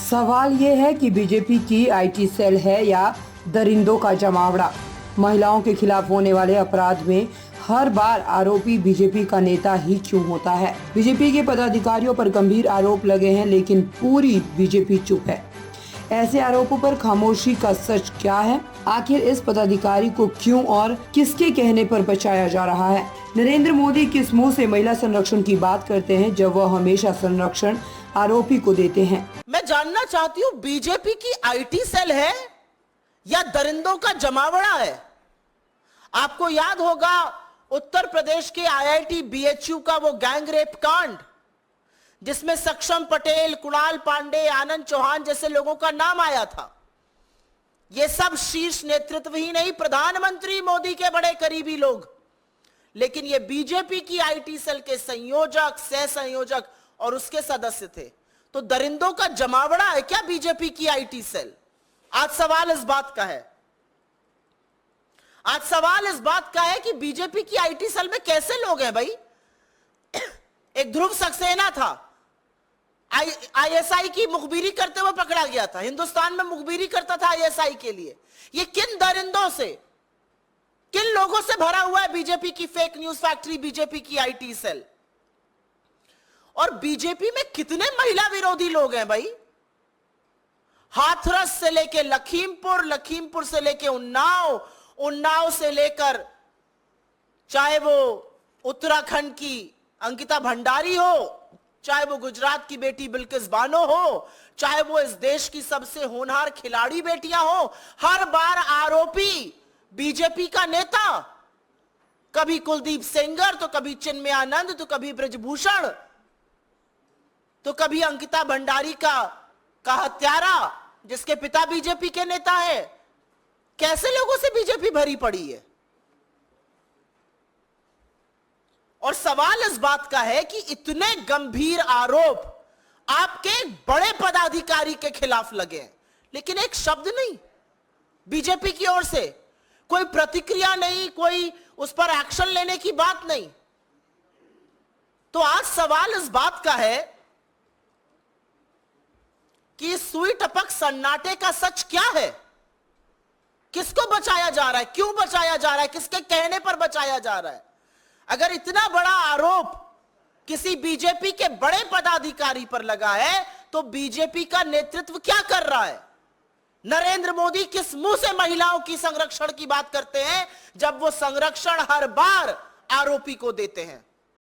सवाल ये है कि बीजेपी की आईटी सेल है या दरिंदों का जमावड़ा। महिलाओं के खिलाफ होने वाले अपराध में हर बार आरोपी बीजेपी का नेता ही क्यों होता है? बीजेपी के पदाधिकारियों पर गंभीर आरोप लगे हैं, लेकिन पूरी बीजेपी चुप है। ऐसे आरोपों पर खामोशी का सच क्या है? आखिर इस पदाधिकारी को क्यों और किसके कहने पर बचाया जा रहा है? नरेंद्र मोदी किस मुंह से महिला संरक्षण की बात करते हैं जब वह हमेशा संरक्षण आरोपी को देते हैं? मैं जानना चाहती हूं, बीजेपी की आईटी सेल है या दरिंदों का जमावड़ा है? आपको याद होगा उत्तर प्रदेश के आईआईटी बीएचयू का वो गैंग रेप कांड, जिसमें सक्षम पटेल, कुणाल पांडे, आनंद चौहान जैसे लोगों का नाम आया था। ये सब शीर्ष नेतृत्व ही नहीं, प्रधानमंत्री मोदी के बड़े करीबी लोग। लेकिन ये बीजेपी की आईटी सेल के संयोजक, सह संयोजक और उसके सदस्य थे। तो दरिंदों का जमावड़ा है क्या बीजेपी की आईटी सेल? आज सवाल इस बात का है। आज सवाल इस बात का है कि बीजेपी की आईटी सेल में कैसे लोग हैं भाई? एक ध्रुव सक्सेना था, आईएसआई की मुखबिरी करते हुए पकड़ा गया था। हिंदुस्तान में मुखबिरी करता था आईएसआई के लिए। ये किन दरिंदों से, किन लोगों से भरा हुआ है बीजेपी की फेक न्यूज फैक्ट्री, बीजेपी की आईटी सेल? और बीजेपी में कितने महिला विरोधी लोग हैं भाई? हाथरस से लेके लखीमपुर, लखीमपुर से लेके उन्नाव, उन्नाव से लेकर चाहे वो उत्तराखंड की अंकिता भंडारी हो, चाहे वो गुजरात की बेटी बिल्किस बानो हो, चाहे वो इस देश की सबसे होनहार खिलाड़ी बेटियां हो, हर बार आरोपी बीजेपी का नेता। कभी कुलदीप सेंगर, तो कभी चिन्मय आनंद, तो कभी ब्रजभूषण, तो कभी अंकिता भंडारी का हत्यारा, जिसके पिता बीजेपी के नेता है। कैसे लोगों से बीजेपी भरी पड़ी है? और सवाल इस बात का है कि इतने गंभीर आरोप आपके बड़े पदाधिकारी के खिलाफ लगे, लेकिन एक शब्द नहीं बीजेपी की ओर से, कोई प्रतिक्रिया नहीं, कोई उस पर एक्शन लेने की बात नहीं। तो आज सवाल इस बात का है कि सुई टपक सन्नाटे का सच क्या है? किसको बचाया जा रहा है? क्यों बचाया जा रहा है? किसके कहने पर बचाया जा रहा है? अगर इतना बड़ा आरोप किसी बीजेपी के बड़े पदाधिकारी पर लगा है, तो बीजेपी का नेतृत्व क्या कर रहा है? नरेंद्र मोदी किस मुंह से महिलाओं की संरक्षण की बात करते हैं जब वो संरक्षण हर बार आरोपी को देते हैं?